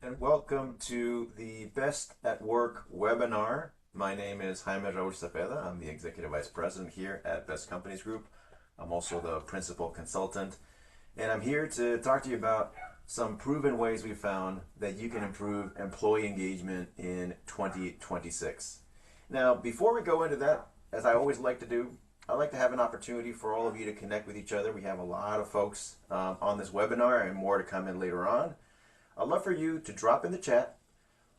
And welcome to the Best at Work webinar. My name is Jaime Raul Zepeda. I'm the Executive Vice President here at Best Companies Group. I'm also the Principal Consultant. And I'm here to talk to you about some proven ways we found that you can improve employee engagement in 2026. Now, before we go into that, as I always like to do, I like to have an opportunity for all of you to connect with each other. We have a lot of folks on this webinar and more to come in later on. I'd love for you to drop in the chat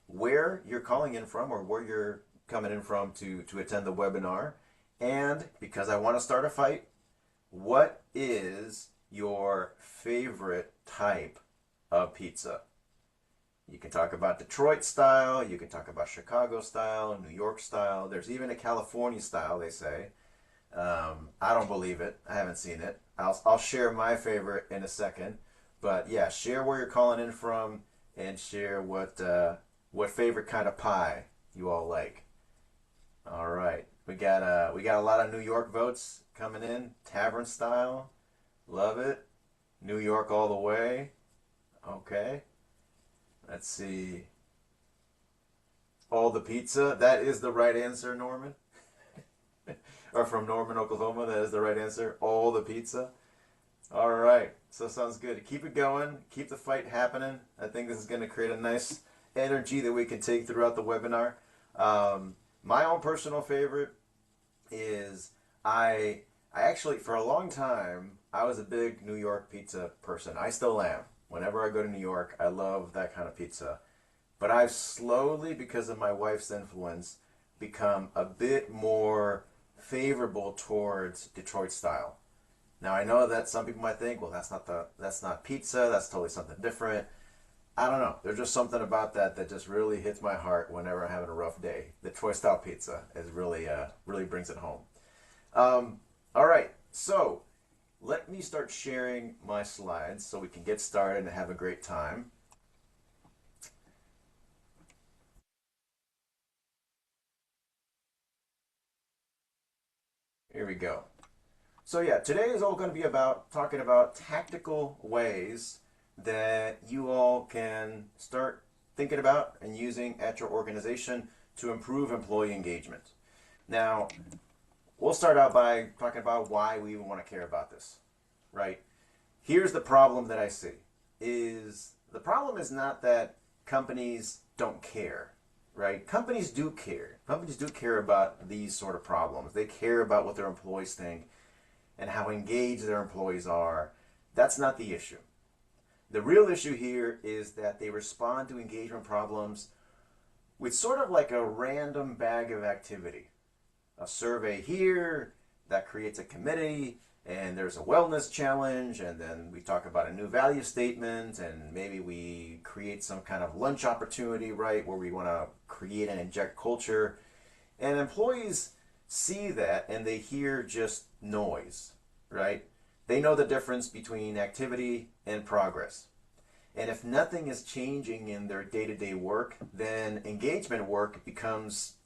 where you're calling in from or where you're coming in from to attend the webinar. And because I want to start a fight, what is your favorite type of pizza? You can talk about Detroit style, you can talk about Chicago style, New York style. There's even a California style, they say. I don't believe it. I haven't seen it. I'll share my favorite in a second. But yeah, share where you're calling in from and share what favorite kind of pie you all like. All right, we got a lot of New York votes coming in. Tavern style, love it. New York all the way. Okay, let's see. All the pizza. That is the right answer, Norman. Or from Norman, Oklahoma. That is the right answer. All the pizza. All right, so sounds good. Keep it going. Keep the fight happening. I think this is going to create a nice energy that we can take throughout the webinar. My own personal favorite is I actually for a long time I was a big New York pizza person. I still am. Whenever I go to New York, I love that kind of pizza. But I've slowly, because of my wife's influence, become a bit more favorable towards Detroit style. Now I know that some people might think, well, that's not pizza. That's totally something different. I don't know. There's just something about that just really hits my heart whenever I'm having a rough day. The Detroit style pizza is really brings it home. All right, so let me start sharing my slides so we can get started and have a great time. Here we go. So yeah, today is all going to be about talking about tactical ways that you all can start thinking about and using at your organization to improve employee engagement. Now, we'll start out by talking about why we even want to care about this, right? Here's the problem that I see is the problem is not that companies don't care, right? Companies do care. Companies do care about these sort of problems. They care about what their employees think and how engaged their employees are. That's not the issue. The real issue here is that they respond to engagement problems with sort of like a random bag of activity. A survey here that creates a committee, and there's a wellness challenge, and then we talk about a new value statement, and maybe we create some kind of lunch opportunity, right, where we want to create and inject culture. And employees see that and they hear just noise, right? They know the difference between activity and progress. And if nothing is changing in their day-to-day work, then engagement work becomes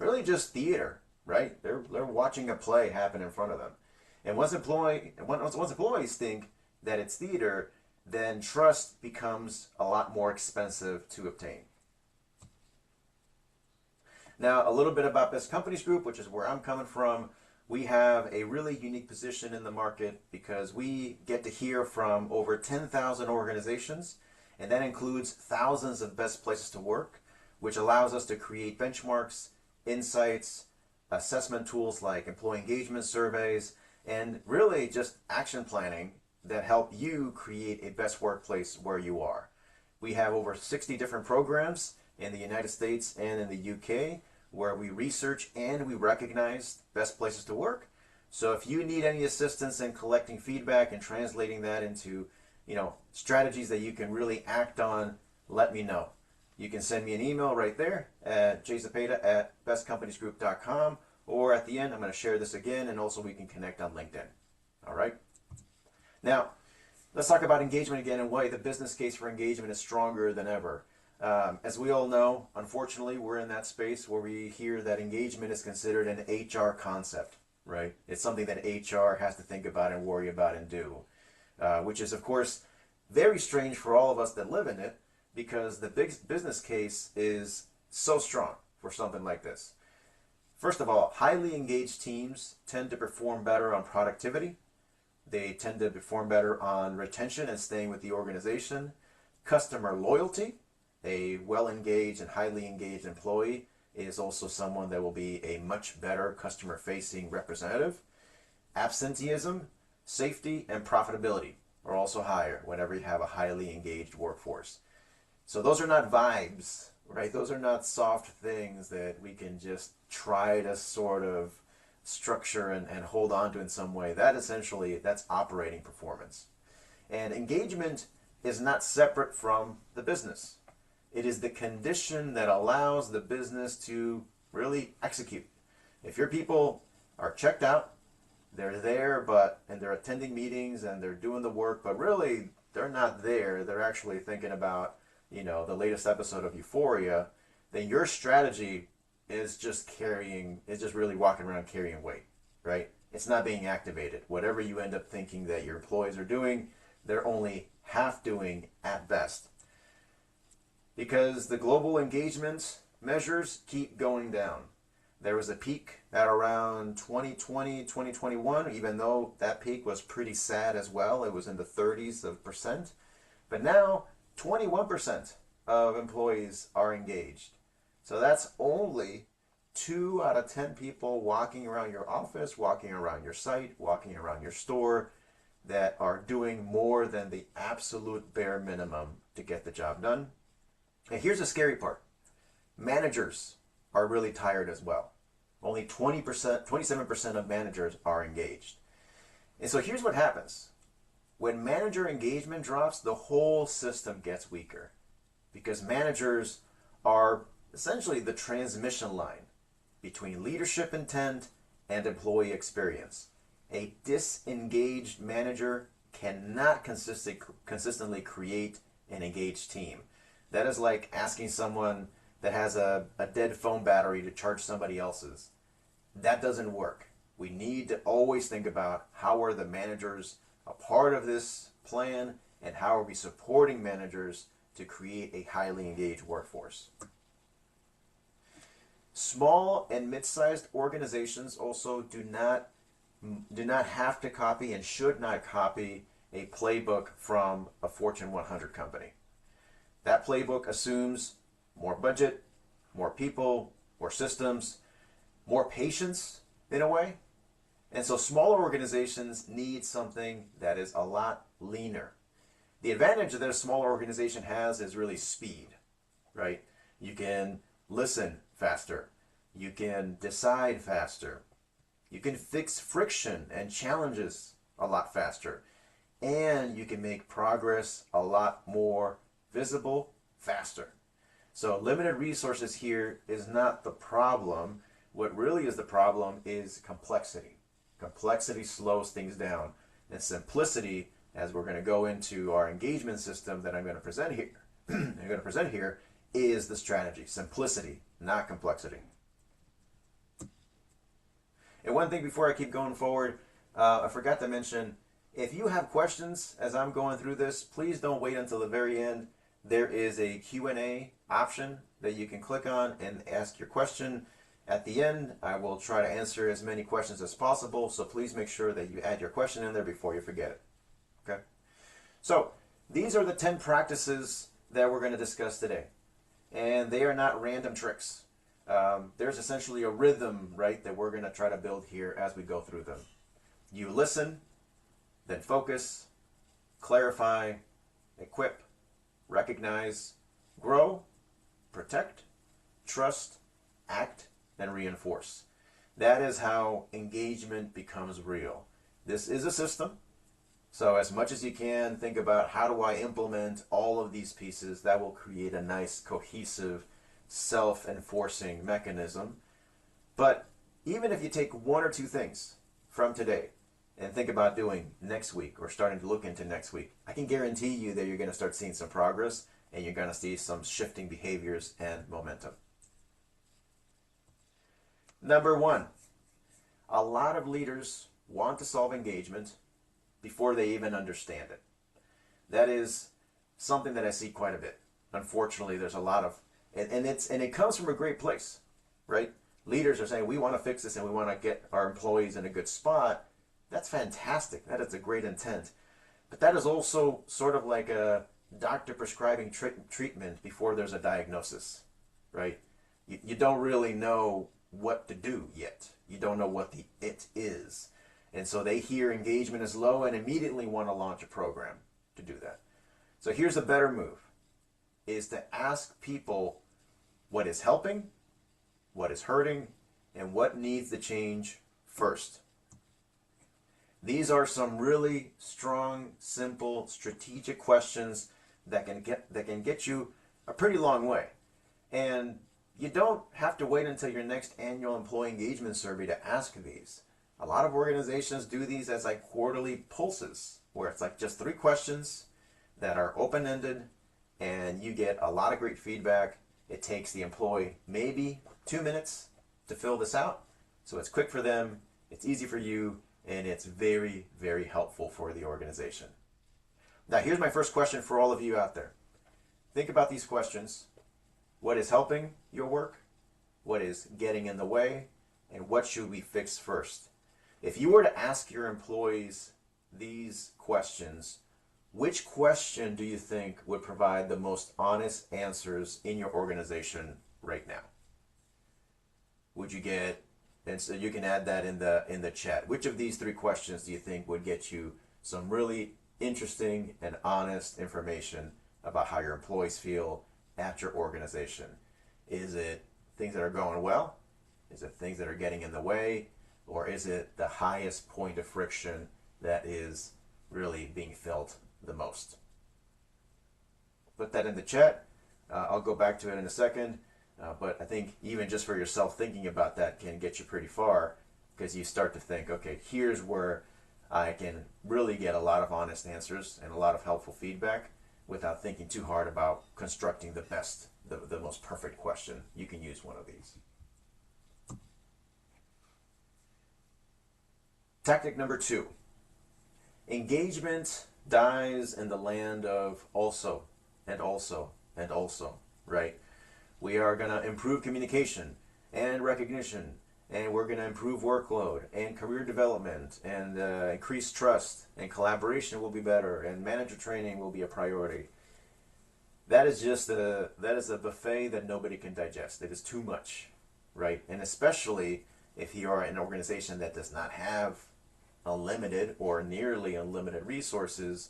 really just theater, right? They're watching a play happen in front of them. And once employees think that it's theater, then trust becomes a lot more expensive to obtain. Now, a little bit about Best Companies Group, which is where I'm coming from. We have a really unique position in the market because we get to hear from over 10,000 organizations, and that includes thousands of best places to work, which allows us to create benchmarks, insights, assessment tools like employee engagement surveys, and really just action planning that help you create a best workplace where you are. We have over 60 different programs in the United States and in the UK where we research and we recognize best places to work. So if you need any assistance in collecting feedback and translating that into, strategies that you can really act on, let me know. You can send me an email right there at jzepeda@bestcompaniesgroup.com, or at the end, I'm going to share this again, and also we can connect on LinkedIn. All right? Now, let's talk about engagement again and why the business case for engagement is stronger than ever. As we all know, unfortunately, we're in that space where we hear that engagement is considered an HR concept, right? It's something that HR has to think about and worry about and do, which is, of course, very strange for all of us that live in it because the big business case is so strong for something like this. First of all, highly engaged teams tend to perform better on productivity. They tend to perform better on retention and staying with the organization. Customer loyalty. A well-engaged and highly engaged employee is also someone that will be a much better customer-facing representative. Absenteeism, safety, and profitability are also higher whenever you have a highly engaged workforce. So those are not vibes, right? Those are not soft things that we can just try to sort of structure and hold on to in some way. That's operating performance. And engagement is not separate from the business. It is the condition that allows the business to really execute. If your people are checked out, they're there, and they're attending meetings and they're doing the work, but really they're not there. They're actually thinking about, the latest episode of Euphoria. Then your strategy is just really walking around carrying weight, right? It's not being activated. Whatever you end up thinking that your employees are doing, they're only half doing at best. Because the global engagement measures keep going down. There was a peak at around 2020, 2021, even though that peak was pretty sad as well. It was in the 30s of percent. But now 21% of employees are engaged. So that's only 2 out of 10 people walking around your office, walking around your site, walking around your store that are doing more than the absolute bare minimum to get the job done. And here's the scary part. Managers are really tired as well. Only 27% of managers are engaged. And so here's what happens. When manager engagement drops, the whole system gets weaker because managers are essentially the transmission line between leadership intent and employee experience. A disengaged manager cannot consistently create an engaged team. That is like asking someone that has a dead phone battery to charge somebody else's. That doesn't work. We need to always think about how are the managers a part of this plan and how are we supporting managers to create a highly engaged workforce. Small and mid-sized organizations also do not have to copy and should not copy a playbook from a Fortune 100 company. That playbook assumes more budget, more people, more systems, more patience in a way. And so smaller organizations need something that is a lot leaner. The advantage that a smaller organization has is really speed, right? You can listen faster. You can decide faster. You can fix friction and challenges a lot faster. And you can make progress a lot more visible faster. So limited resources here is not the problem. What really is the problem is complexity. Complexity slows things down. And simplicity, as we're going to go into our engagement system that I'm going to present here, is the strategy. Simplicity, not complexity. And one thing before I keep going forward, I forgot to mention, if you have questions as I'm going through this, please don't wait until the very end. There is a Q&A option that you can click on and ask your question. At the end, I will try to answer as many questions as possible, so please make sure that you add your question in there before you forget it. Okay? So, these are the 10 practices that we're going to discuss today. And they are not random tricks. There's essentially a rhythm, right, that we're going to try to build here as we go through them. You listen, then focus, clarify, equip, recognize, grow, protect, trust, act, and reinforce. That is how engagement becomes real. This is a system. So as much as you can, think about how do I implement all of these pieces that will create a nice, cohesive, self-enforcing mechanism. But even if you take 1 or 2 things from today and think about doing next week or starting to look into next week, I can guarantee you that you're going to start seeing some progress and you're going to see some shifting behaviors and momentum. Number 1, a lot of leaders want to solve engagement before they even understand it. That is something that I see quite a bit. unfortunately, there's a lot of, and it comes from a great place, right? Leaders are saying we want to fix this and we want to get our employees in a good spot. That's fantastic. That is a great intent. But that is also sort of like a doctor prescribing treatment before there's a diagnosis, right? You don't really know what to do yet. You don't know what the it is. And so they hear engagement is low and immediately want to launch a program to do that. So here's a better move, is to ask people what is helping, what is hurting, and what needs to change first. These are some really strong, simple, strategic questions that can get you a pretty long way. And you don't have to wait until your next annual employee engagement survey to ask these. A lot of organizations do these as like quarterly pulses, where it's like just 3 questions that are open-ended, and you get a lot of great feedback. It takes the employee maybe 2 minutes to fill this out, so it's quick for them, it's easy for you, and it's very, very helpful for the organization. Now, here's my first question for all of you out there. Think about these questions. What is helping your work? What is getting in the way? And what should we fix first? If you were to ask your employees these questions, which question do you think would provide the most honest answers in your organization right now? Would you get, and so you can add that in the chat. Which of these 3 questions do you think would get you some really interesting and honest information about how your employees feel at your organization? Is it things that are going well? Is it things that are getting in the way? Or is it the highest point of friction that is really being felt the most? Put that in the chat. I'll go back to it in a second. But I think even just for yourself, thinking about that can get you pretty far, because you start to think, okay, here's where I can really get a lot of honest answers and a lot of helpful feedback without thinking too hard about constructing the best, the most perfect question. You can use one of these. Tactic number 2. Engagement dies in the land of also, and also, and also, right? We are going to improve communication and recognition, and we're going to improve workload and career development, and increase trust, and collaboration will be better, and manager training will be a priority. That is just a buffet that nobody can digest. It is too much, right? And especially if you are an organization that does not have unlimited or nearly unlimited resources,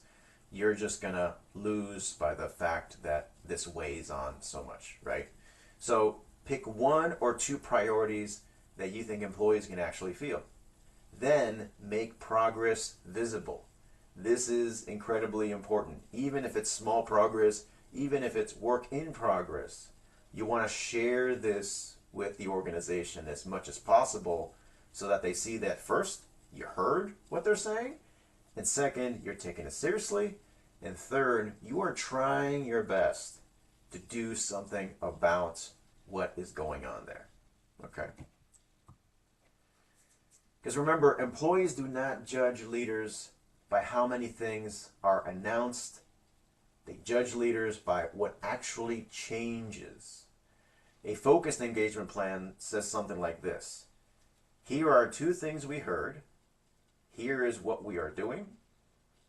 you're just going to lose by the fact that this weighs on so much, right? So pick 1 or 2 priorities that you think employees can actually feel. Then make progress visible. This is incredibly important. Even if it's small progress, even if it's work in progress, you want to share this with the organization as much as possible so that they see that first, you heard what they're saying, and second, you're taking it seriously, and third, you are trying your best to do something about what is going on there. Okay? Because remember, employees do not judge leaders by how many things are announced. They judge leaders by what actually changes. A focused engagement plan says something like this. Here are 2 things we heard. Here is what we are doing.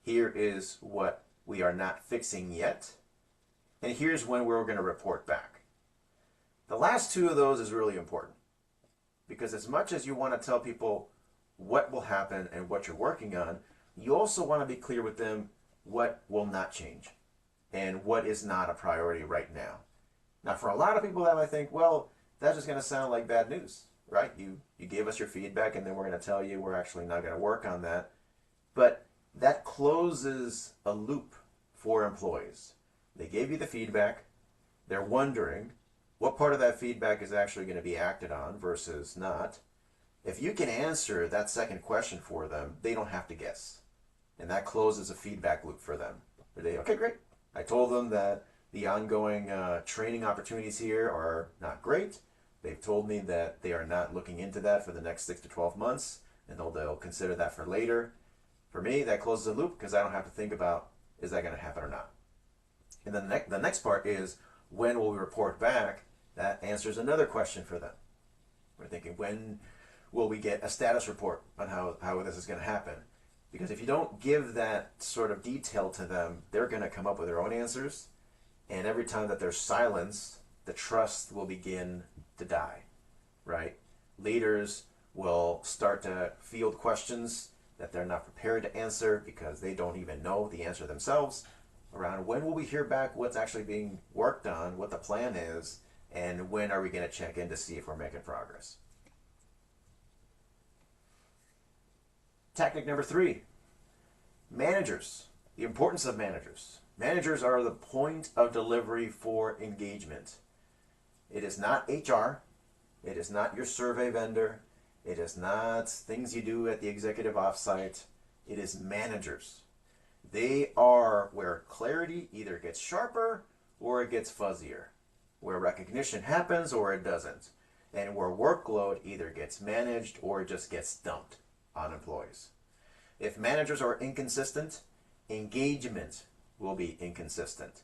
Here is what we are not fixing yet. And here's when we're going to report back. The last 2 of those is really important, because as much as you want to tell people what will happen and what you're working on, you also want to be clear with them what will not change and what is not a priority right now. Now, for a lot of people that might think, well, that's just going to sound like bad news, right? You gave us your feedback and then we're going to tell you we're actually not going to work on that. But that closes a loop for employees. They gave you the feedback. They're wondering what part of that feedback is actually going to be acted on versus not. If you can answer that second question for them, they don't have to guess. And that closes a feedback loop for them. They, okay, great. I told them that the ongoing training opportunities here are not great. They've told me that they are not looking into that for the next 6 to 12 months, and they'll consider that for later. For me, that closes the loop because I don't have to think about, is that going to happen or not? And then the next part is, when will we report back? That answers another question for them. We're thinking, when will we get a status report on how this is going to happen? Because if you don't give that sort of detail to them, they're going to come up with their own answers. And every time that there's silence, the trust will begin to die, right? Leaders will start to field questions that they're not prepared to answer because they don't even know the answer themselves around when will we hear back what's actually being worked on, what the plan is, and when are we going to check in to see if we're making progress. Tactic number 3, managers. The importance of managers. Managers are the point of delivery for engagement. It is not HR. It is not your survey vendor. It is not things you do at the executive offsite. It is managers. They are where clarity either gets sharper or it gets fuzzier, where recognition happens or it doesn't, and where workload either gets managed or just gets dumped on employees. If managers are inconsistent, engagement will be inconsistent.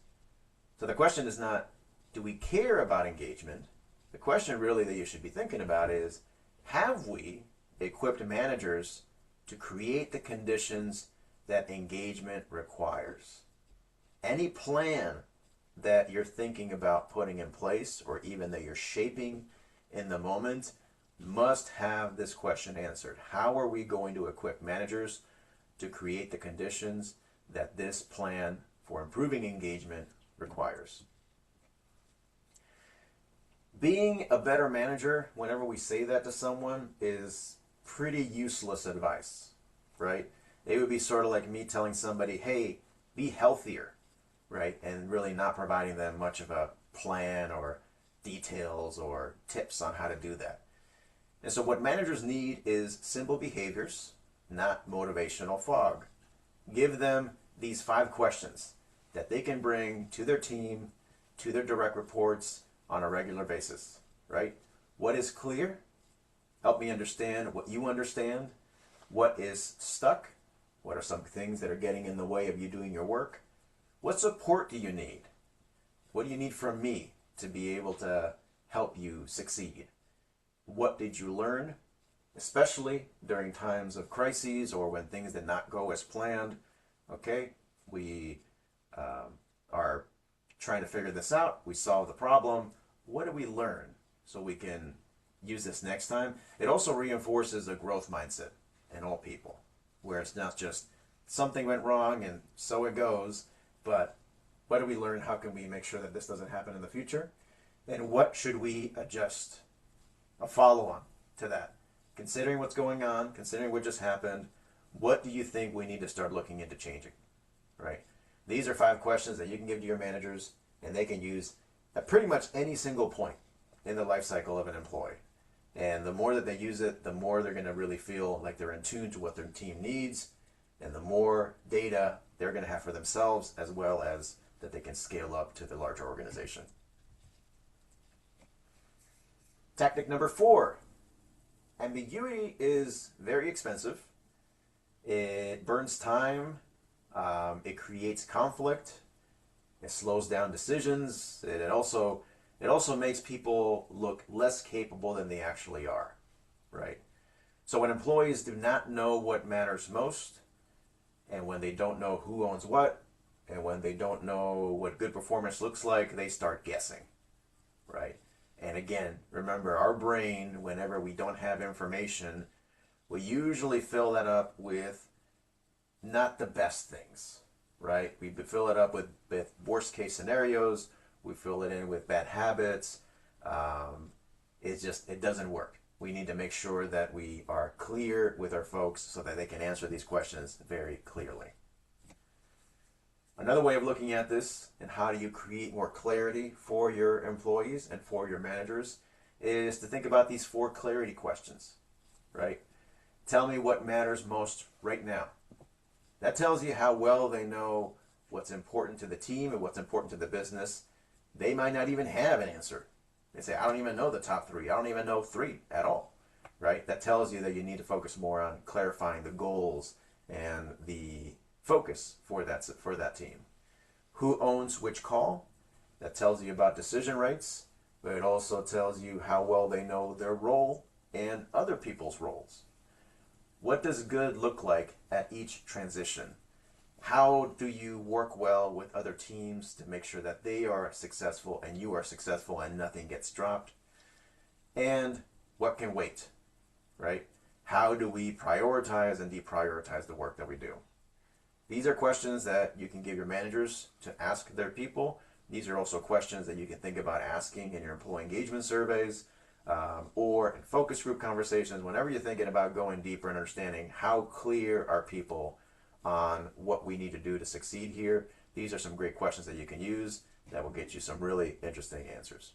So the question is not, do we care about engagement? The question really that you should be thinking about is, have we equipped managers to create the conditions that engagement requires? Any plan that you're thinking about putting in place, or even that you're shaping in the moment, must have this question answered. How are we going to equip managers to create the conditions that this plan for improving engagement requires? Being a better manager, whenever we say that to someone, is pretty useless advice, right? It would be sort of like me telling somebody, hey, be healthier, right? And really not providing them much of a plan or details or tips on how to do that. And so what managers need is simple behaviors, not motivational fog. Give them these 5 questions that they can bring to their team, to their direct reports on a regular basis, right? What is clear? Help me understand what you understand. What is stuck? What are some things that are getting in the way of you doing your work? What support do you need? What do you need from me to be able to help you succeed? What did you learn, especially during times of crises or when things did not go as planned? Okay, we are trying to figure this out. We solve the problem. What did we learn so we can use this next time? It also reinforces a growth mindset in all people, where it's not just something went wrong and so it goes, but what did we learn? How can we make sure that this doesn't happen in the future? And what should we adjust? A follow-on to that. Considering what's going on, considering what just happened, what do you think we need to start looking into changing, right? These are 5 questions that you can give to your managers, and they can use at pretty much any single point in the life cycle of an employee. And the more that they use it, the more they're going to really feel like they're in tune to what their team needs, and the more data they're going to have for themselves, as well as that they can scale up to the larger organization. Tactic number 4. Ambiguity is very expensive. It burns time. It creates conflict. It slows down decisions. It also makes people look less capable than they actually are, right? So when employees do not know what matters most, and when they don't know who owns what, and when they don't know what good performance looks like, they start guessing, right? And again, remember, our brain, whenever we don't have information, we usually fill that up with not the best things, right? We fill it up with worst case scenarios. We fill it in with bad habits. It doesn't work. We need to make sure that we are clear with our folks so that they can answer these questions very clearly. Another way of looking at this, and how do you create more clarity for your employees and for your managers, is to think about these 4 clarity questions, right? Tell me what matters most right now. That tells you how well they know what's important to the team and what's important to the business. They might not even have an answer. They say, I don't even know the top 3. I don't even know 3 at all, right? That tells you that you need to focus more on clarifying the goals and the focus for that team. who owns which call. That tells you about decision rights, but it also tells you how well they know their role and other people's roles. What does good look like at each transition? How do you work well with other teams to make sure that they are successful and you are successful and nothing gets dropped? And what can wait, right? How do we prioritize and deprioritize the work that we do? These are questions that you can give your managers to ask their people. These are also questions that you can think about asking in your employee engagement surveys, or in focus group conversations, whenever you're thinking about going deeper and understanding how clear are people on what we need to do to succeed here. These are some great questions that you can use that will get you some really interesting answers.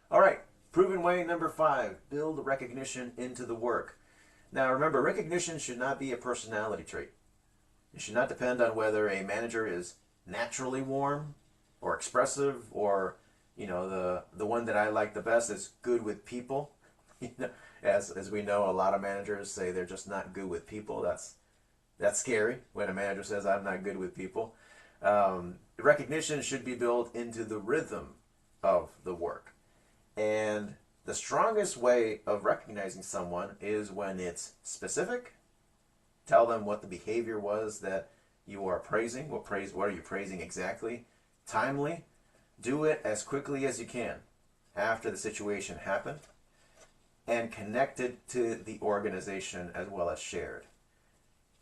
All right, proven way number 5, build recognition into the work. Now remember, recognition should not be a personality trait. It should not depend on whether a manager is naturally warm or expressive, or the one that I like the best is good with people. As we know, a lot of managers say they're just not good with people. That's scary when a manager says I'm not good with people. Recognition should be built into the rhythm of the work. And the strongest way of recognizing someone is when it's specific. Tell them what the behavior was that you are praising. What are you praising exactly? Timely. Do it as quickly as you can after the situation happened, and connected to the organization as well as shared.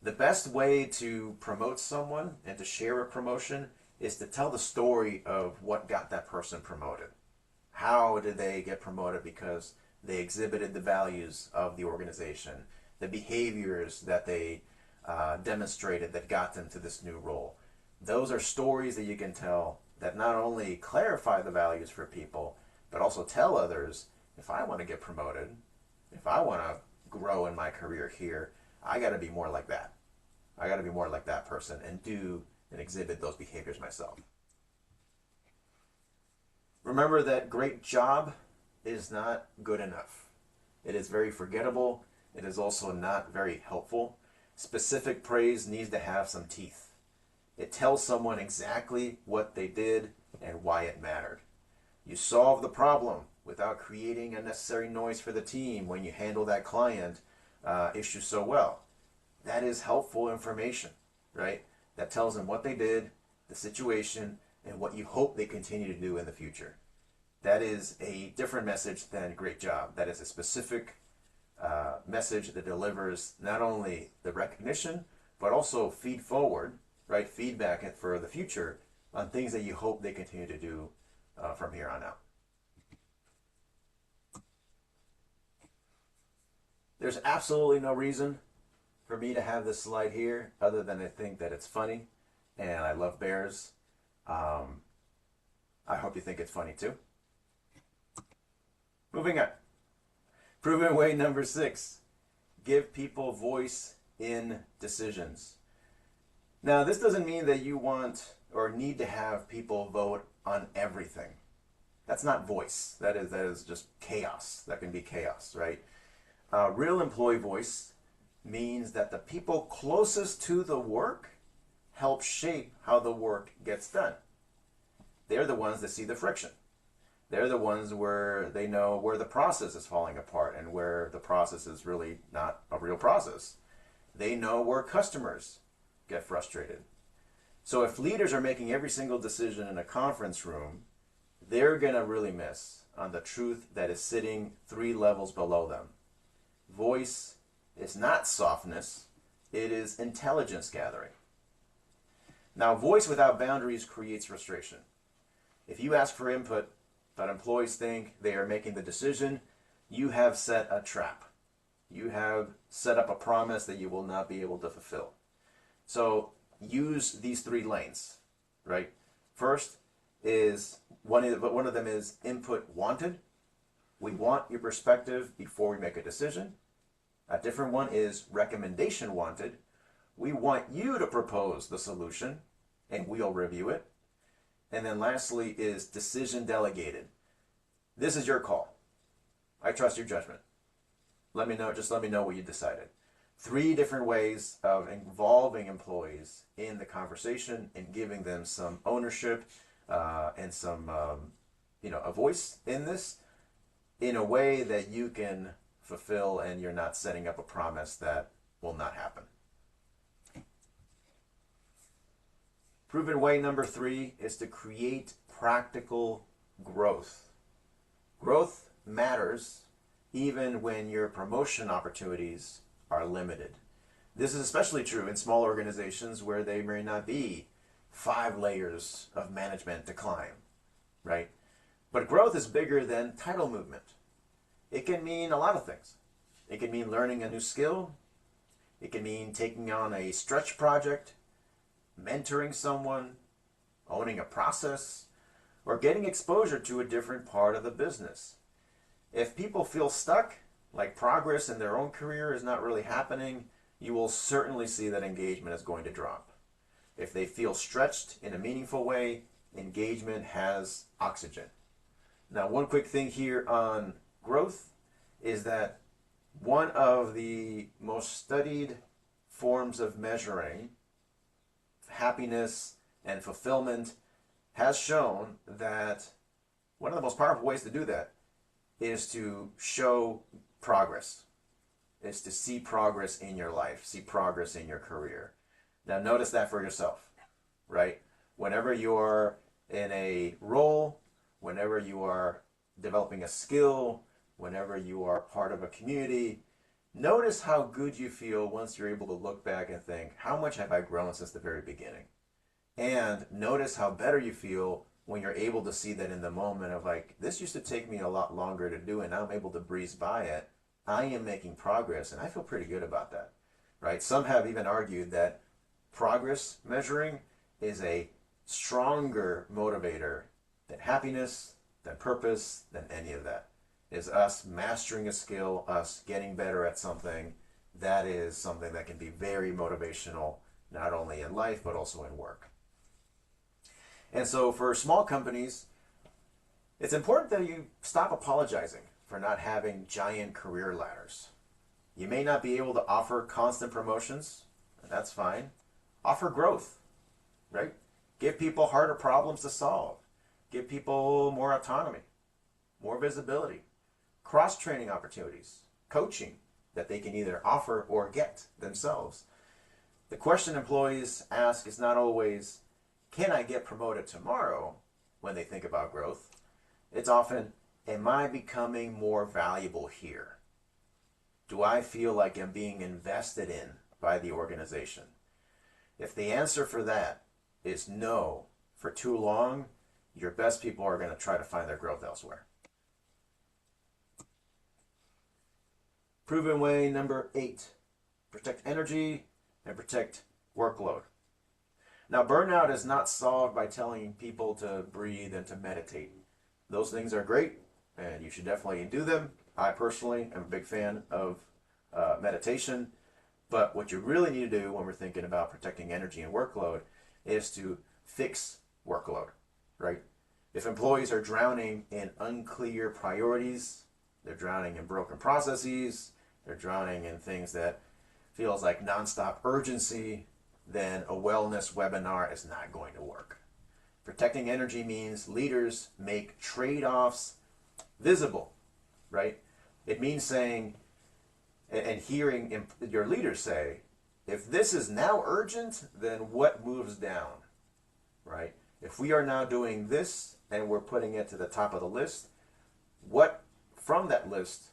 The best way to promote someone and to share a promotion is to tell the story of what got that person promoted. How did they get promoted? Because they exhibited the values of the organization, the behaviors that they demonstrated that got them to this new role. Those are stories that you can tell that not only clarify the values for people, but also tell others, if I want to get promoted, if I want to grow in my career here, I got to be more like that. I got to be more like that person and do and exhibit those behaviors myself. Remember that great job is not good enough. It is very forgettable. It is also not very helpful. Specific praise needs to have some teeth. It tells someone exactly what they did and why it mattered. You solved the problem without creating unnecessary noise for the team when you handle that client issue so well. That is helpful information, right? That tells them what they did, the situation, and what you hope they continue to do in the future. That is a different message than great job. That is a specific message that delivers not only the recognition, but also feed forward, right? Feedback for the future on things that you hope they continue to do from here on out. There's absolutely no reason for me to have this slide here other than I think that it's funny and I love bears. I hope you think it's funny too. Moving on. Proven way number 6. Give people voice in decisions. Now, this doesn't mean that you want or need to have people vote on everything. That's not voice. That is just chaos. That can be chaos, right? Real employee voice means that the people closest to the work help shape how the work gets done. They're the ones that see the friction. They're the ones where they know where the process is falling apart and where the process is really not a real process. They know where customers get frustrated. So if leaders are making every single decision in a conference room, they're going to really miss on the truth that is sitting 3 levels below them. Voice is not softness, it is intelligence gathering. Now, voice without boundaries creates frustration. If you ask for input, but employees think they are making the decision, you have set a trap. You have set up a promise that you will not be able to fulfill. So use these 3 lanes, right? First is, one of them is input wanted. We want your perspective before we make a decision. A different one is recommendation wanted. We want you to propose the solution and we'll review it. And then lastly is decision delegated. This is your call. I trust your judgment. Let me know what you decided. 3 different ways of involving employees in the conversation and giving them some ownership and some, a voice in this in a way that you can fulfill and you're not setting up a promise that will not happen. Proven way number 3 is to create practical growth. Growth matters even when your promotion opportunities are limited. This is especially true in small organizations where there may not be 5 layers of management to climb, right? But growth is bigger than title movement. It can mean a lot of things. It can mean learning a new skill. It can mean taking on a stretch project, mentoring someone, owning a process, or getting exposure to a different part of the business. If people feel stuck, like progress in their own career is not really happening, you will certainly see that engagement is going to drop. If they feel stretched in a meaningful way, engagement has oxygen. Now, one quick thing here on growth is that one of the most studied forms of measuring happiness and fulfillment has shown that one of the most powerful ways to do that is to show progress, is to see progress in your life, see progress in your career. Now notice that for yourself, right? Whenever you're in a role, whenever you are developing a skill, whenever you are part of a community, notice how good you feel once you're able to look back and think, how much have I grown since the very beginning? And notice how better you feel when you're able to see that in the moment of like, this used to take me a lot longer to do and now I'm able to breeze by it. I am making progress and I feel pretty good about that, right? Some have even argued that progress measuring is a stronger motivator than happiness, than purpose, than any of that. Is us mastering a skill, us getting better at something. That is something that can be very motivational, not only in life, but also in work. And so for small companies, it's important that you stop apologizing for not having giant career ladders. You may not be able to offer constant promotions, and that's fine. Offer growth, right? Give people harder problems to solve. Give people more autonomy, more visibility, cross-training opportunities, coaching that they can either offer or get themselves. The question employees ask is not always, can I get promoted tomorrow when they think about growth? It's often, am I becoming more valuable here? Do I feel like I'm being invested in by the organization? If the answer for that is no for too long, your best people are going to try to find their growth elsewhere. Proven way number 8, protect energy and protect workload. Now, burnout is not solved by telling people to breathe and to meditate. Those things are great, and you should definitely do them. I personally am a big fan of meditation, but what you really need to do when we're thinking about protecting energy and workload is to fix workload, right? If employees are drowning in unclear priorities, they're drowning in broken processes, they're drowning in things that feels like nonstop urgency, then a wellness webinar is not going to work. Protecting energy means leaders make trade-offs visible, right? It means saying and hearing your leaders say, if this is now urgent, then what moves down, right? If we are now doing this and we're putting it to the top of the list, what from that list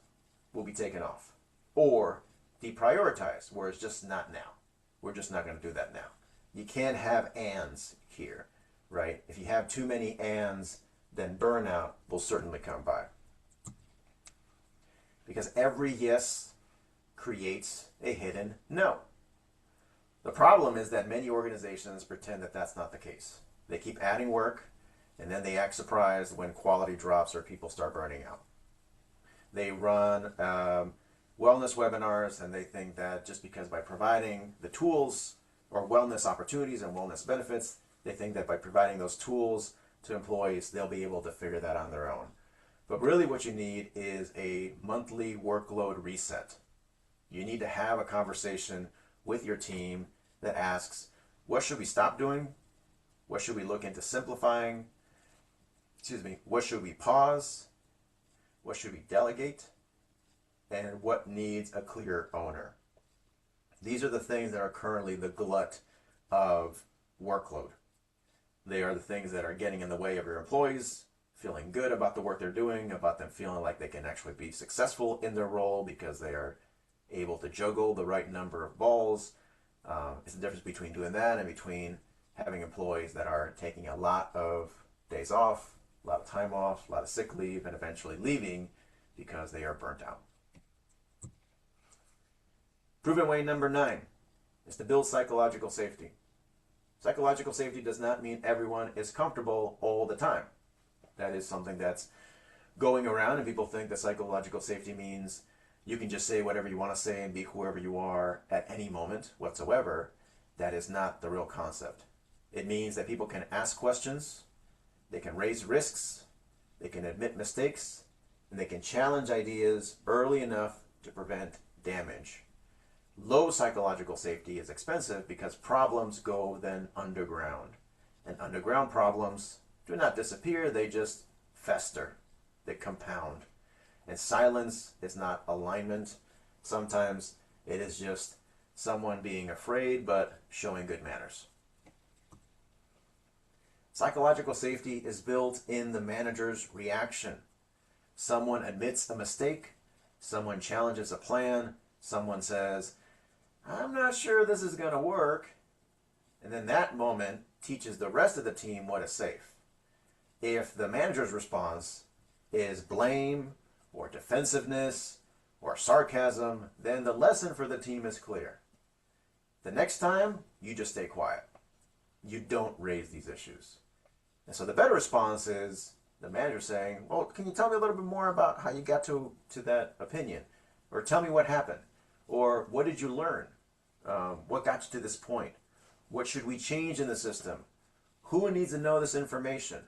will be taken off or deprioritized, where it's just not now. We're just not going to do that now. You can't have ands here, right? If you have too many ands, then burnout will certainly come by. Because every yes creates a hidden no. The problem is that many organizations pretend that that's not the case. They keep adding work, and then they act surprised when quality drops or people start burning out. They run wellness webinars, and they think that just because by providing the tools or wellness opportunities and wellness benefits, they think that by providing those tools to employees, they'll be able to figure that on their own. But really what you need is a monthly workload reset. You need to have a conversation with your team that asks, what should we stop doing? What should we look into simplifying? What should we pause? What should we delegate? And what needs a clear owner? These are the things that are currently the glut of workload. They are the things that are getting in the way of your employees feeling good about the work they're doing, about them feeling like they can actually be successful in their role because they are able to juggle the right number of balls. It's the difference between doing that and between having employees that are taking a lot of days off, a lot of time off, a lot of sick leave, and eventually leaving because they are burnt out. Proven way number 9 is to build psychological safety. Psychological safety does not mean everyone is comfortable all the time. That is something that's going around, and people think that psychological safety means you can just say whatever you want to say and be whoever you are at any moment whatsoever. That is not the real concept. It means that people can ask questions, they can raise risks, they can admit mistakes, and they can challenge ideas early enough to prevent damage. Low psychological safety is expensive because problems go then underground. And underground problems do not disappear, they just fester, they compound. And silence is not alignment. Sometimes it is just someone being afraid but showing good manners. Psychological safety is built in the manager's reaction. Someone admits a mistake, someone challenges a plan, someone says, I'm not sure this is going to work. And then that moment teaches the rest of the team what is safe. If the manager's response is blame or defensiveness or sarcasm, then the lesson for the team is clear. The next time, you just stay quiet. You don't raise these issues. And so the better response is the manager saying, well, can you tell me a little bit more about how you got to that opinion? Or tell me what happened. Or what did you learn? What got you to this point? What should we change in the system? Who needs to know this information?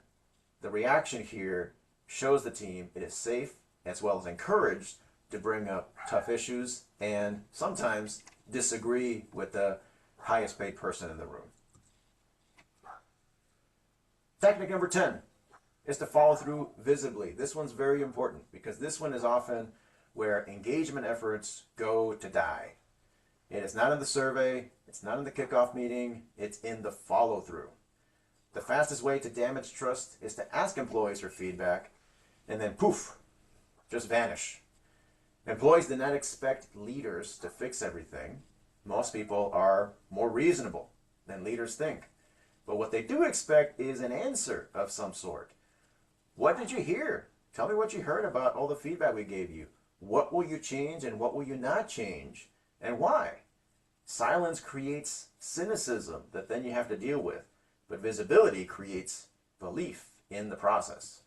The reaction here shows the team it is safe as well as encouraged to bring up tough issues and sometimes disagree with the highest paid person in the room. Technique number 10 is to follow through visibly. This one's very important because this one is often where engagement efforts go to die. It is not in the survey, it's not in the kickoff meeting, it's in the follow-through. The fastest way to damage trust is to ask employees for feedback and then poof, just vanish. Employees do not expect leaders to fix everything. Most people are more reasonable than leaders think. But what they do expect is an answer of some sort. What did you hear? Tell me what you heard about all the feedback we gave you. What will you change and what will you not change? And why? Silence creates cynicism that then you have to deal with. But visibility creates belief in the process.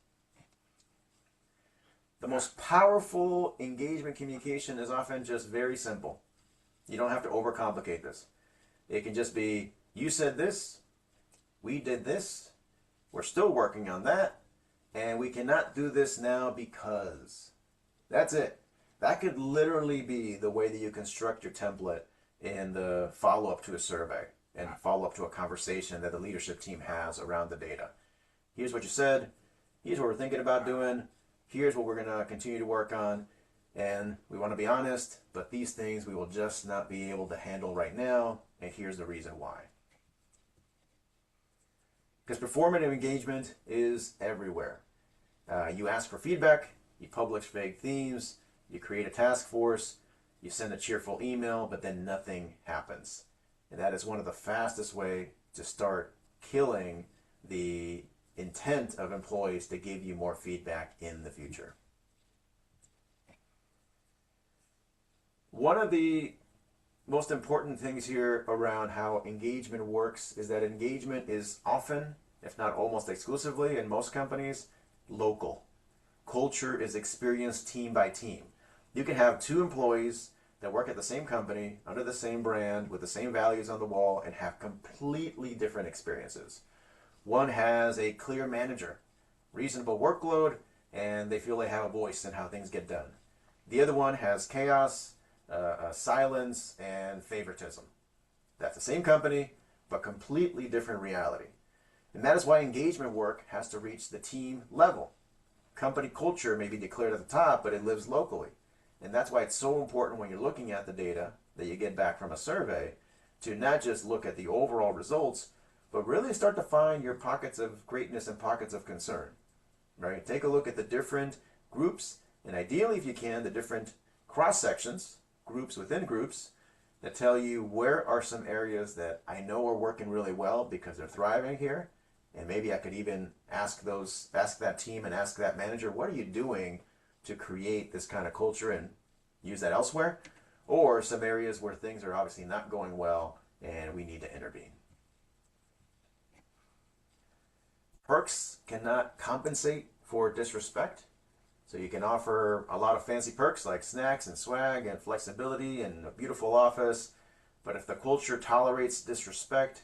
The most powerful engagement communication is often just very simple. You don't have to overcomplicate this. It can just be, you said this, we did this, we're still working on that, and we cannot do this now because. That's it. That could literally be the way that you construct your template in the follow-up to a survey and follow-up to a conversation that the leadership team has around the data. Here's what you said, here's what we're thinking about doing, here's what we're going to continue to work on, and we want to be honest, but these things we will just not be able to handle right now, and here's the reason why. Because performative engagement is everywhere. You ask for feedback, you publish vague themes, you create a task force, you send a cheerful email, but then nothing happens. And that is one of the fastest way to start killing the intent of employees to give you more feedback in the future. One of the most important things here around how engagement works is that engagement is often, if not almost exclusively in most companies, local. Culture is experienced team by team. You can have two employees that work at the same company, under the same brand, with the same values on the wall, and have completely different experiences. One has a clear manager, reasonable workload, and they feel they have a voice in how things get done. The other one has chaos, silence and favoritism. That's the same company, but completely different reality. And that is why engagement work has to reach the team level. Company culture may be declared at the top, but it lives locally. And that's why it's so important when you're looking at the data that you get back from a survey to not just look at the overall results, but really start to find your pockets of greatness and pockets of concern. Right? Take a look at the different groups, and ideally, if you can, the different cross sections, groups within groups, that tell you where are some areas that I know are working really well because they're thriving here. And maybe I could even ask that team and ask that manager, what are you doing to create this kind of culture and use that elsewhere? Or some areas where things are obviously not going well and we need to intervene. Perks cannot compensate for disrespect. So you can offer a lot of fancy perks like snacks and swag and flexibility and a beautiful office. But if the culture tolerates disrespect,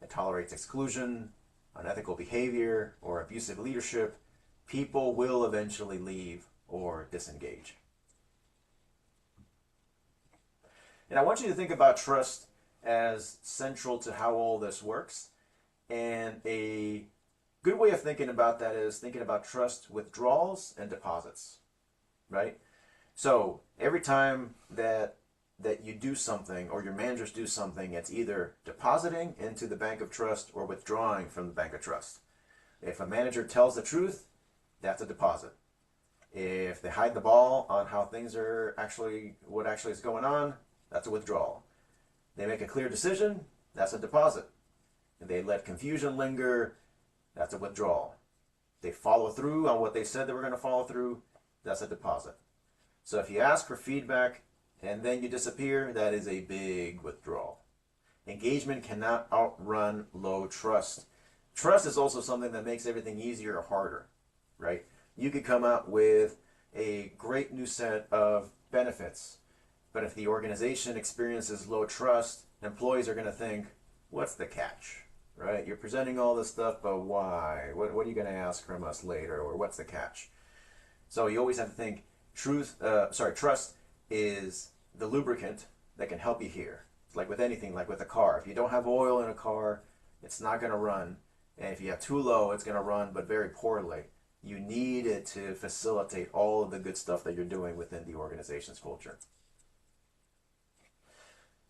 it tolerates exclusion, unethical behavior, or abusive leadership, people will eventually leave or disengage. And I want you to think about trust as central to how all this works. And a good way of thinking about that is thinking about trust withdrawals and deposits, right? So every time that you do something or your managers do something, it's either depositing into the bank of trust or withdrawing from the bank of trust. If a manager tells the truth, that's a deposit. If they hide the ball on how things are actually, what actually is going on, that's a withdrawal. They make a clear decision, that's a deposit. If they let confusion linger, that's a withdrawal. They follow through on what they said they were going to follow through, that's a deposit. So if you ask for feedback and then you disappear, that is a big withdrawal. Engagement cannot outrun low trust. Trust is also something that makes everything easier or harder, right? You could come out with a great new set of benefits, but if the organization experiences low trust, employees are going to think, what's the catch? Right? You're presenting all this stuff, but why? What are you going to ask from us later? Or what's the catch? So you always have to think trust is the lubricant that can help you here. It's like with anything, like with a car. If you don't have oil in a car, it's not going to run. And if you have too low, it's going to run, but very poorly. You need it to facilitate all of the good stuff that you're doing within the organization's culture.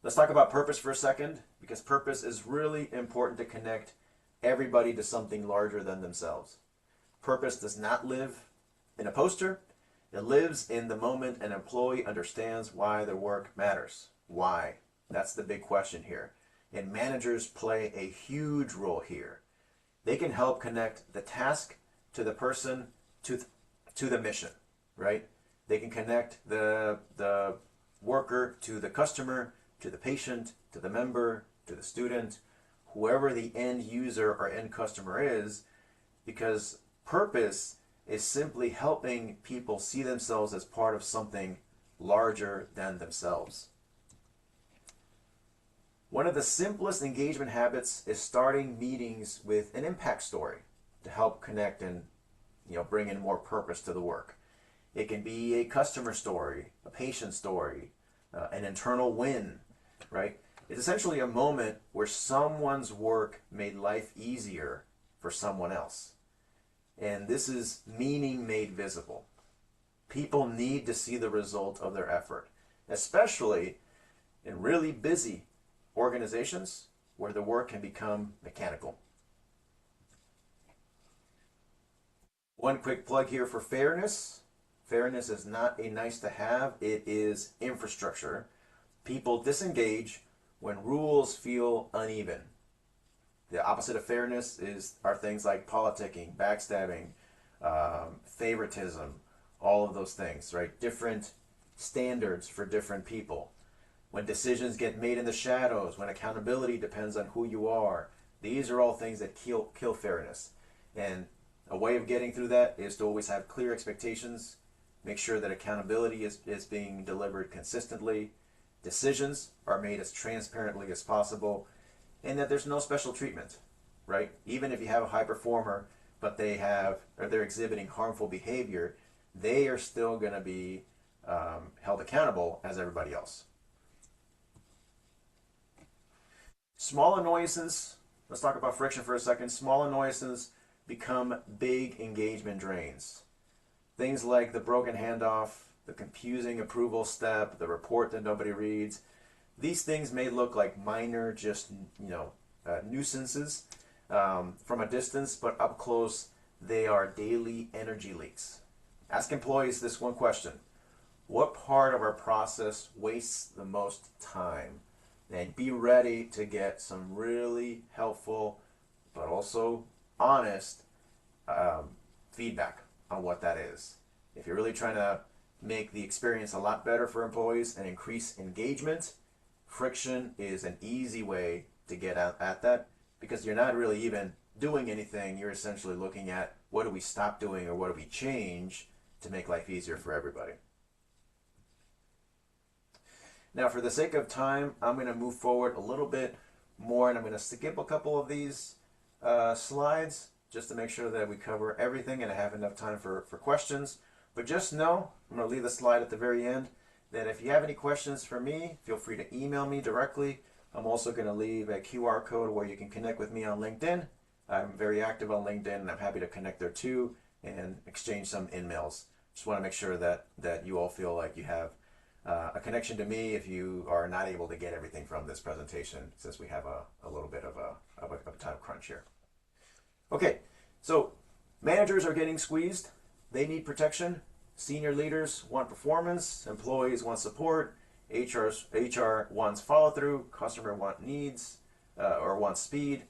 Let's talk about purpose for a second, because purpose is really important to connect everybody to something larger than themselves. Purpose does not live in a poster. It lives in the moment an employee understands why their work matters. Why? That's the big question here. And managers play a huge role here. They can help connect the task to the person to the mission, right? They can connect the worker to the customer, to the patient, to the member, to the student, whoever the end user or end customer is, because purpose is simply helping people see themselves as part of something larger than themselves. One of the simplest engagement habits is starting meetings with an impact story to help connect and bring in more purpose to the work. It can be a customer story, a patient story, an internal win, right? It's essentially a moment where someone's work made life easier for someone else. And this is meaning made visible. People need to see the result of their effort, especially in really busy organizations where the work can become mechanical. One quick plug here for fairness. Fairness is not a nice to have, it is infrastructure. People disengage when rules feel uneven. The opposite of fairness are things like politicking, backstabbing, favoritism, all of those things, right? Different standards for different people. When decisions get made in the shadows, when accountability depends on who you are, these are all things that kill fairness. And a way of getting through that is to always have clear expectations, make sure that accountability is being delivered consistently, decisions are made as transparently as possible, and that there's no special treatment, right? Even if you have a high performer, but they're exhibiting harmful behavior, they are still going to be held accountable as everybody else. Small annoyances, let's talk about friction for a second. Small annoyances become big engagement drains. Things like the broken handoff, the confusing approval step, the report that nobody reads. These things may look like minor, just nuisances from a distance, but up close, they are daily energy leaks. Ask employees this one question: what part of our process wastes the most time? And be ready to get some really helpful, but also honest feedback on what that is. If you're really trying to make the experience a lot better for employees and increase engagement, friction is an easy way to get at that, because you're not really even doing anything. You're essentially looking at what do we stop doing or what do we change to make life easier for everybody. Now, for the sake of time, I'm going to move forward a little bit more, and I'm going to skip a couple of these slides just to make sure that we cover everything and I have enough time for questions. But just know, I'm going to leave the slide at the very end, that if you have any questions for me, feel free to email me directly. I'm also going to leave a QR code where you can connect with me on LinkedIn. I'm very active on LinkedIn, and I'm happy to connect there too and exchange some emails. Just want to make sure that you all feel like you have a connection to me if you are not able to get everything from this presentation, since we have a little bit of a time crunch here. Okay, so managers are getting squeezed. They need protection. Senior leaders want performance. Employees want support. HR wants follow-through. Customer wants needs or wants speed.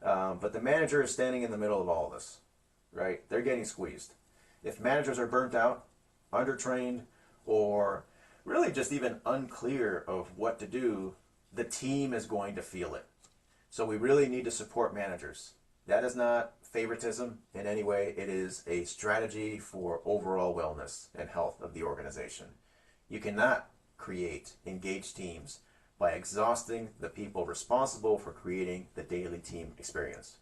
But the manager is standing in the middle of all of this, right? They're getting squeezed. If managers are burnt out, undertrained, or really just even unclear of what to do, the team is going to feel it. So we really need to support managers. That is not favoritism in any way. It is a strategy for overall wellness and health of the organization. You cannot create engaged teams by exhausting the people responsible for creating the daily team experience.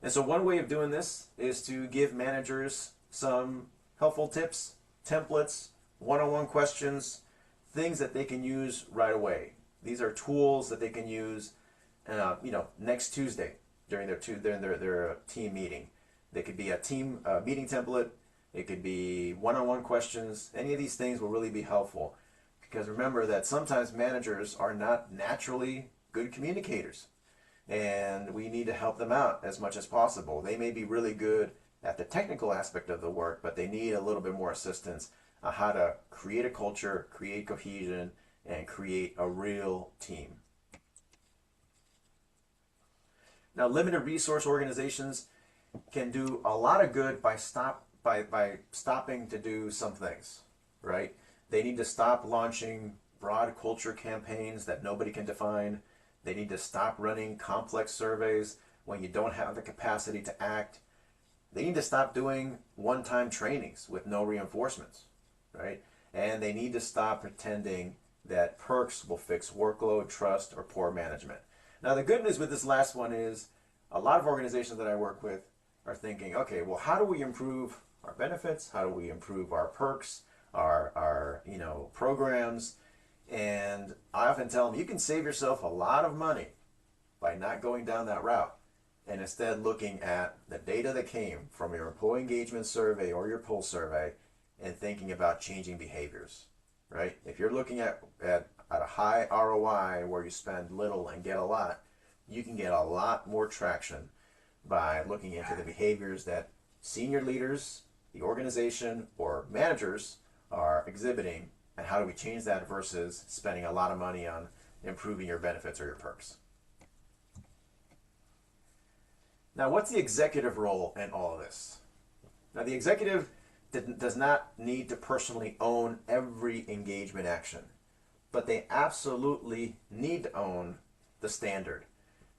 And so one way of doing this is to give managers some helpful tips, templates, one-on-one questions, things that they can use right away. These are tools that they can use next Tuesday during their team meeting. They could be a team meeting template. It could be one-on-one questions. Any of these things will really be helpful, because remember that sometimes managers are not naturally good communicators, and we need to help them out as much as possible. They may be really good at the technical aspect of the work, but they need a little bit more assistance on how to create a culture, create cohesion, and create a real team. Now, limited resource organizations can do a lot of good by stopping to do some things, right? They need to stop launching broad culture campaigns that nobody can define. They need to stop running complex surveys when you don't have the capacity to act. They need to stop doing one-time trainings with no reinforcements, right? And they need to stop pretending that perks will fix workload, trust, or poor management. Now, the good news with this last one is a lot of organizations that I work with are thinking, okay, well, how do we improve our benefits? How do we improve our perks, our programs? And I often tell them, you can save yourself a lot of money by not going down that route, and instead looking at the data that came from your employee engagement survey or your pulse survey and thinking about changing behaviors, right? If you're looking at a high ROI where you spend little and get a lot, you can get a lot more traction by looking into the behaviors that senior leaders, the organization, or managers are exhibiting, and how do we change that versus spending a lot of money on improving your benefits or your perks. Now, what's the executive role in all of this? Now, the executive does not need to personally own every engagement action, but they absolutely need to own the standard,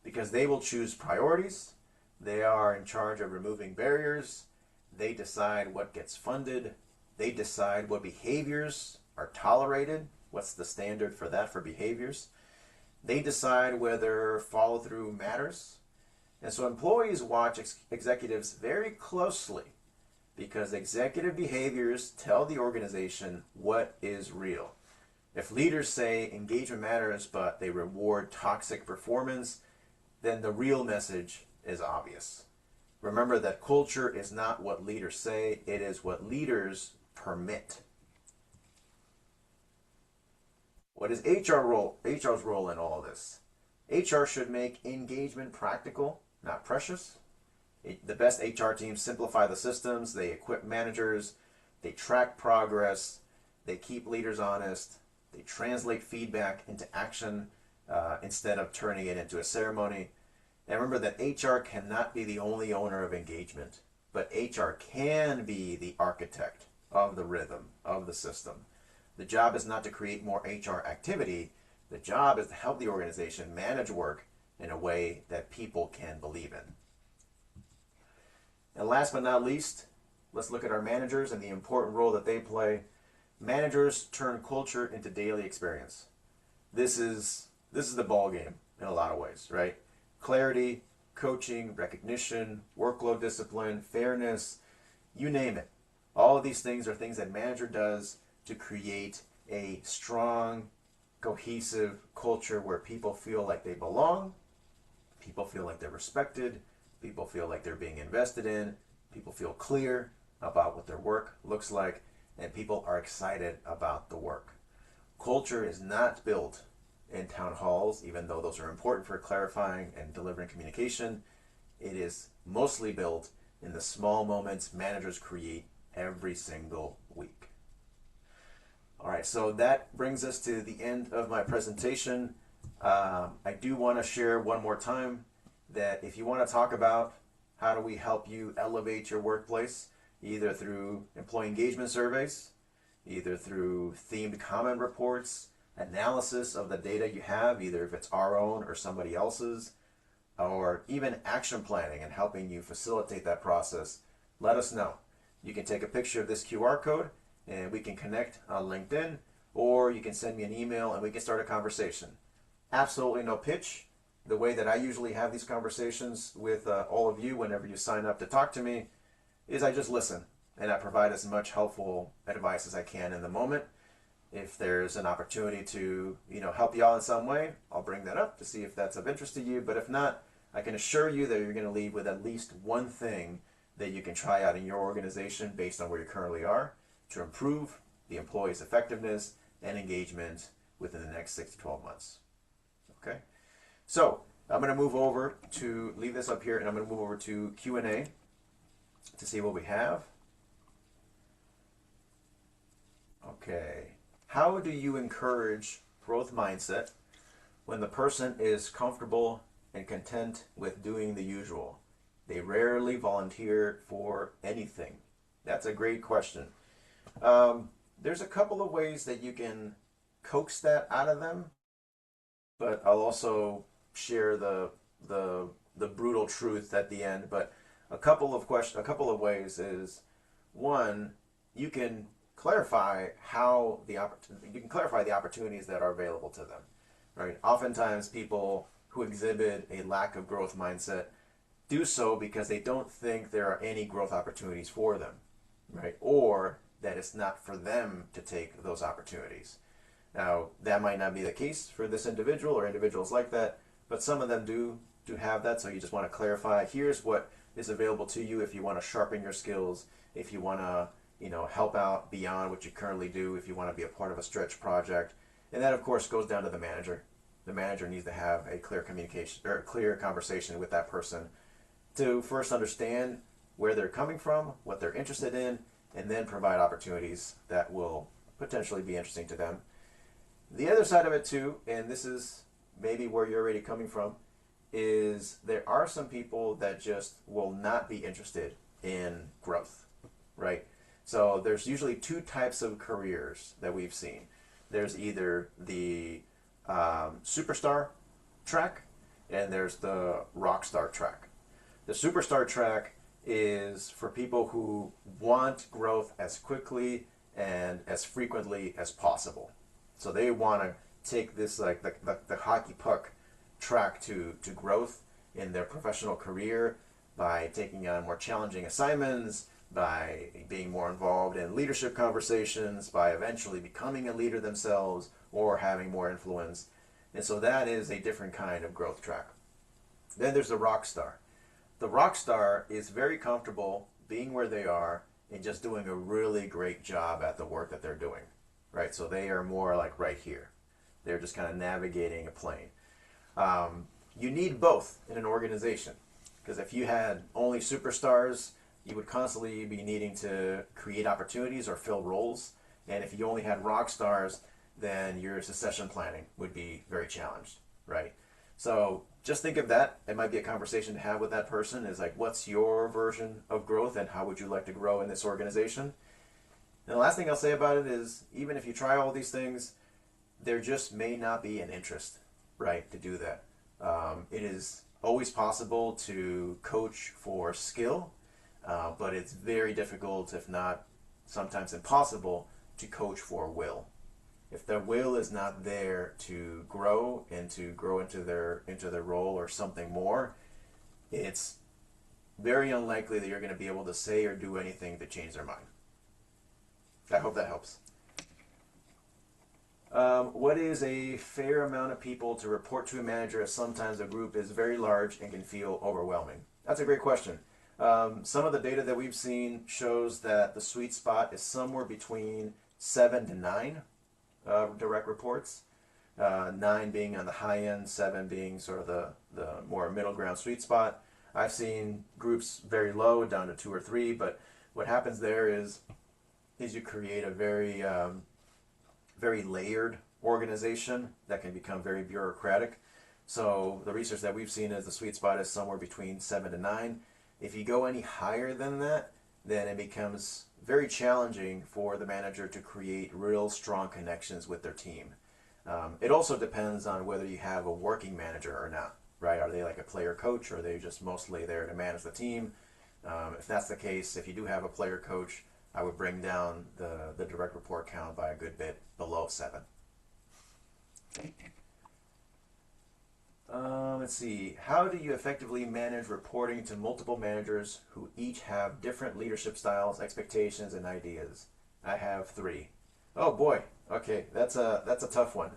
because they will choose priorities. They are in charge of removing barriers. They decide what gets funded. They decide what behaviors are tolerated. What's the standard for that for behaviors? They decide whether follow-through matters. And so employees watch executives very closely because executive behaviors tell the organization what is real. If leaders say engagement matters, but they reward toxic performance, then the real message is obvious. Remember that culture is not what leaders say, it is what leaders permit. What is HR's role in all of this? HR should make engagement practical, not precious. The best HR teams simplify the systems, they equip managers, they track progress, they keep leaders honest, they translate feedback into action instead of turning it into a ceremony. And remember that HR cannot be the only owner of engagement, but HR can be the architect of the rhythm of the system. The job is not to create more HR activity. The job is to help the organization manage work in a way that people can believe in. And last but not least, let's look at our managers and the important role that they play. Managers turn culture into daily experience. This is the ball game in a lot of ways, right? Clarity, coaching, recognition, workload discipline, fairness, you name it. All of these things are things that manager does to create a strong, cohesive culture where people feel like they belong, people feel like they're respected, people feel like they're being invested in, people feel clear about what their work looks like, and people are excited about the work. Culture is not built in town halls, even though those are important for clarifying and delivering communication. It is mostly built in the small moments managers create every single week. All right, so that brings us to the end of my presentation. I do want to share one more time that if you want to talk about how do we help you elevate your workplace, either through employee engagement surveys, either through themed comment reports, analysis of the data you have, either if it's our own or somebody else's, or even action planning and helping you facilitate that process, let us know. You can take a picture of this QR code and we can connect on LinkedIn, or you can send me an email and we can start a conversation. Absolutely no pitch. The way that I usually have these conversations with all of you whenever you sign up to talk to me is I just listen and I provide as much helpful advice as I can in the moment. If there's an opportunity to, help you out in some way, I'll bring that up to see if that's of interest to you. But if not, I can assure you that you're going to leave with at least one thing that you can try out in your organization based on where you currently are to improve the employee's effectiveness and engagement within the next 6 to 12 months. Okay? So I'm going to move over to leave this up here, and I'm going to move over to Q&A to see what we have. Okay. How do you encourage growth mindset when the person is comfortable and content with doing the usual? They rarely volunteer for anything. That's a great question. There's a couple of ways that you can coax that out of them, but I'll also share the brutal truth at the end. But a couple of ways is, one, you can clarify the opportunities that are available to them, right? Oftentimes people who exhibit a lack of growth mindset do so because they don't think there are any growth opportunities for them, right? Or that it's not for them to take those opportunities. Now, that might not be the case for this individual or individuals like that, but some of them do have that. So you just want to clarify, here's what is available to you if you want to sharpen your skills, if you want to help out beyond what you currently do, if you want to be a part of a stretch project. And that, of course, goes down to the manager. The manager needs to have a clear communication or a clear conversation with that person to first understand where they're coming from, what they're interested in, and then provide opportunities that will potentially be interesting to them. The other side of it too, and this is maybe where you're already coming from, is there are some people that just will not be interested in growth, right? So there's usually two types of careers that we've seen. There's either the superstar track and there's the rock star track. The superstar track is for people who want growth as quickly and as frequently as possible. So they want to take this like the hockey puck track to growth in their professional career by taking on more challenging assignments, by being more involved in leadership conversations, by eventually becoming a leader themselves or having more influence. And so that is a different kind of growth track. Then there's the rock star. The rock star is very comfortable being where they are and just doing a really great job at the work that they're doing, right? So they are more like right here. They're just kind of navigating a plane. You need both in an organization, because if you had only superstars, you would constantly be needing to create opportunities or fill roles. And if you only had rock stars, then your succession planning would be very challenged, right? So just think of that. It might be a conversation to have with that person is like, what's your version of growth and how would you like to grow in this organization? And the last thing I'll say about it is, even if you try all these things, there just may not be an interest, right, to do that. It is always possible to coach for skill, but it's very difficult, if not sometimes impossible, to coach for will. If their will is not there to grow and to grow into their role or something more, it's very unlikely that you're going to be able to say or do anything to change their mind. I hope that helps. What is a fair amount of people to report to a manager if sometimes a group is very large and can feel overwhelming? That's a great question. Some of the data that we've seen shows that the sweet spot is somewhere between 7 to 9 direct reports. 9 being on the high end, 7 being sort of the more middle ground sweet spot. I've seen groups very low, down to 2 or 3, but what happens there is you create a very very layered organization that can become very bureaucratic. So the research that we've seen is the sweet spot is somewhere between 7 to 9. If you go any higher than that, then it becomes very challenging for the manager to create real strong connections with their team. It also depends on whether you have a working manager or not, right? Are they like a player coach, or are they just mostly there to manage the team? If that's the case, if you do have a player coach, I would bring down the direct report count by a good bit below 7. Let's see. How do you effectively manage reporting to multiple managers who each have different leadership styles, expectations, and ideas? I have 3. Oh boy. Okay, that's a tough one,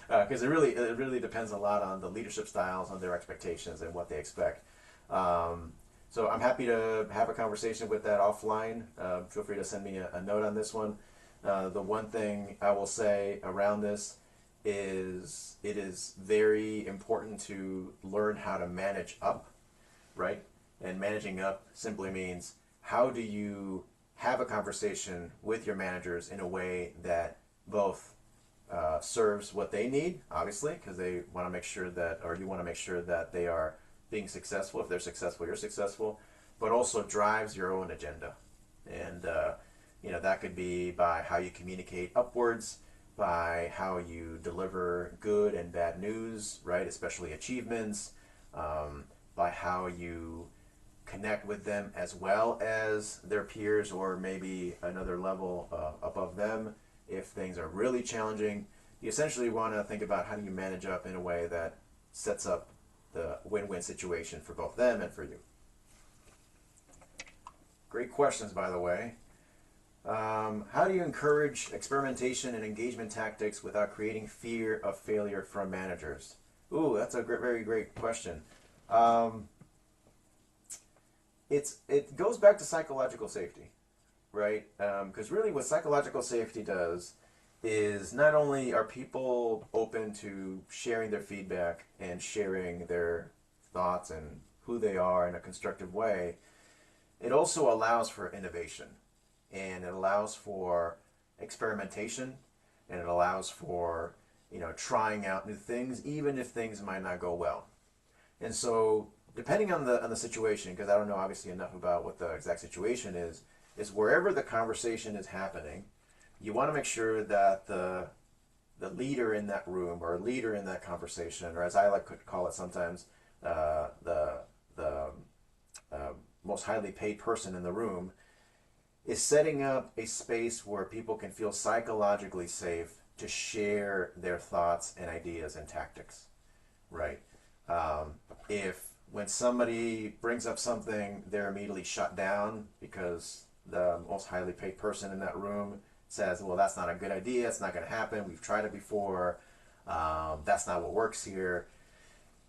because it really depends a lot on the leadership styles, on their expectations, and what they expect. So I'm happy to have a conversation with that offline. Feel free to send me a note on this one. The one thing I will say around this is it is very important to learn how to manage up, right? And managing up simply means, how do you have a conversation with your managers in a way that both serves what they need, obviously, because they want to make sure that, or you want to make sure that they are being successful. If they're successful, you're successful, but also drives your own agenda. And that could be by how you communicate upwards, by how you deliver good and bad news, right? Especially achievements, by how you connect with them as well as their peers, or maybe another level above them if things are really challenging. You essentially want to think about how do you manage up in a way that sets up the win-win situation for both them and for you. Great questions, by the way. How do you encourage experimentation and engagement tactics without creating fear of failure from managers? Ooh, that's a very great question. It goes back to psychological safety, right? Because really what psychological safety does is, not only are people open to sharing their feedback and sharing their thoughts and who they are in a constructive way, it also allows for innovation, and it allows for experimentation, and it allows for trying out new things, even if things might not go well. And so, depending on the situation, because I don't know obviously enough about what the exact situation is wherever the conversation is happening, you want to make sure that the leader in that room, or leader in that conversation, or as I like to call it sometimes, the most highly paid person in the room, is setting up a space where people can feel psychologically safe to share their thoughts and ideas and tactics, right? If when somebody brings up something, they're immediately shut down because the most highly paid person in that room says, well, that's not a good idea. It's not going to happen. We've tried it before. That's not what works here.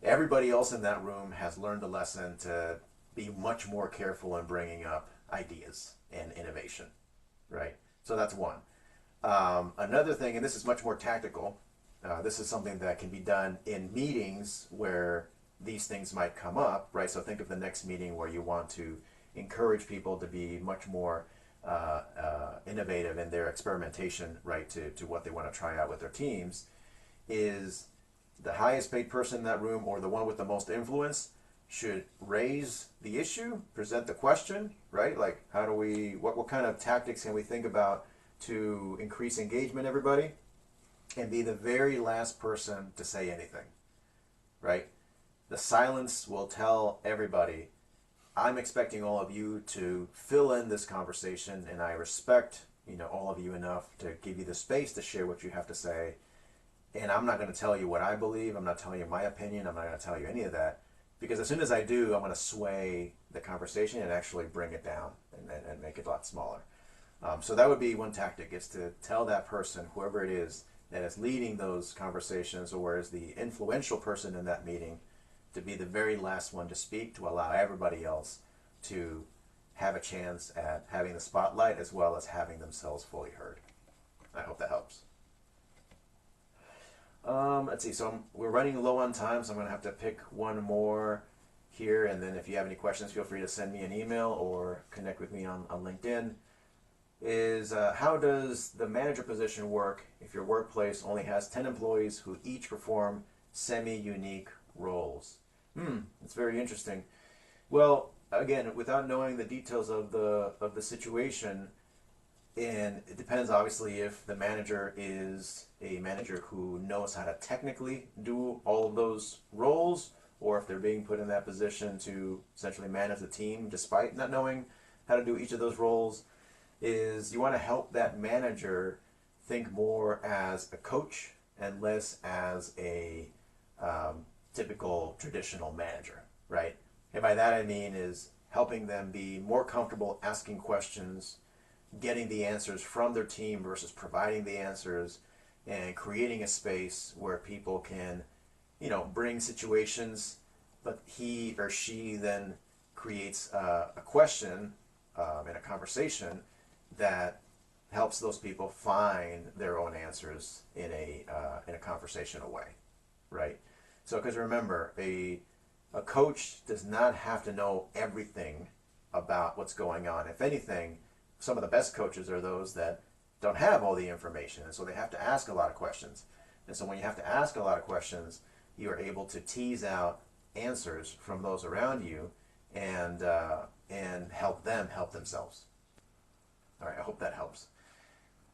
Everybody else in that room has learned a lesson to be much more careful in bringing up ideas and innovation, right? So that's one. Another thing, and this is much more tactical, this is something that can be done in meetings where these things might come up, right? So think of the next meeting where you want to encourage people to be much more innovative in their experimentation, right, to what they want to try out with their teams, is the highest paid person in that room or the one with the most influence should raise the issue, present the question, right? Like, how do we, what kind of tactics can we think about to increase engagement, everybody? And be the very last person to say anything, right? The silence will tell everybody, I'm expecting all of you to fill in this conversation, and I respect, all of you enough to give you the space to share what you have to say. And I'm not going to tell you what I believe. I'm not telling you my opinion. I'm not going to tell you any of that. Because as soon as I do, I'm going to sway the conversation and actually bring it down and make it a lot smaller. So that would be one tactic, is to tell that person, whoever it is that is leading those conversations or is the influential person in that meeting, to be the very last one to speak, to allow everybody else to have a chance at having the spotlight as well as having themselves fully heard. I hope that helps. Let's see, so we're running low on time, so I'm going to have to pick one more here, and then if you have any questions, feel free to send me an email or connect with me on LinkedIn. How does the manager position work if your workplace only has 10 employees who each perform semi-unique roles? It's very interesting. Well, again, without knowing the details of the situation, and it depends obviously if the manager is a manager who knows how to technically do all of those roles, or if they're being put in that position to essentially manage the team despite not knowing how to do each of those roles. Is you want to help that manager think more as a coach and less as a typical traditional manager, right? And by that I mean is helping them be more comfortable asking questions, getting the answers from their team versus providing the answers, and creating a space where people can, bring situations, but he or she then creates a question and a conversation that helps those people find their own answers in a conversational way, right? So, because remember, a coach does not have to know everything about what's going on. If anything, some of the best coaches are those that don't have all the information, and so they have to ask a lot of questions. And so when you have to ask a lot of questions, you are able to tease out answers from those around you and help them help themselves. All right, I hope that helps.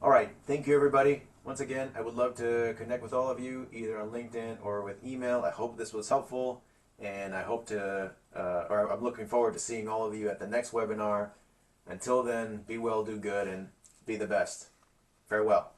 All right, thank you, everybody. Once again, I would love to connect with all of you, either on LinkedIn or with email. I hope this was helpful, and I hope to, or I'm looking forward to seeing all of you at the next webinar. Until then, be well, do good, and be the best. Farewell.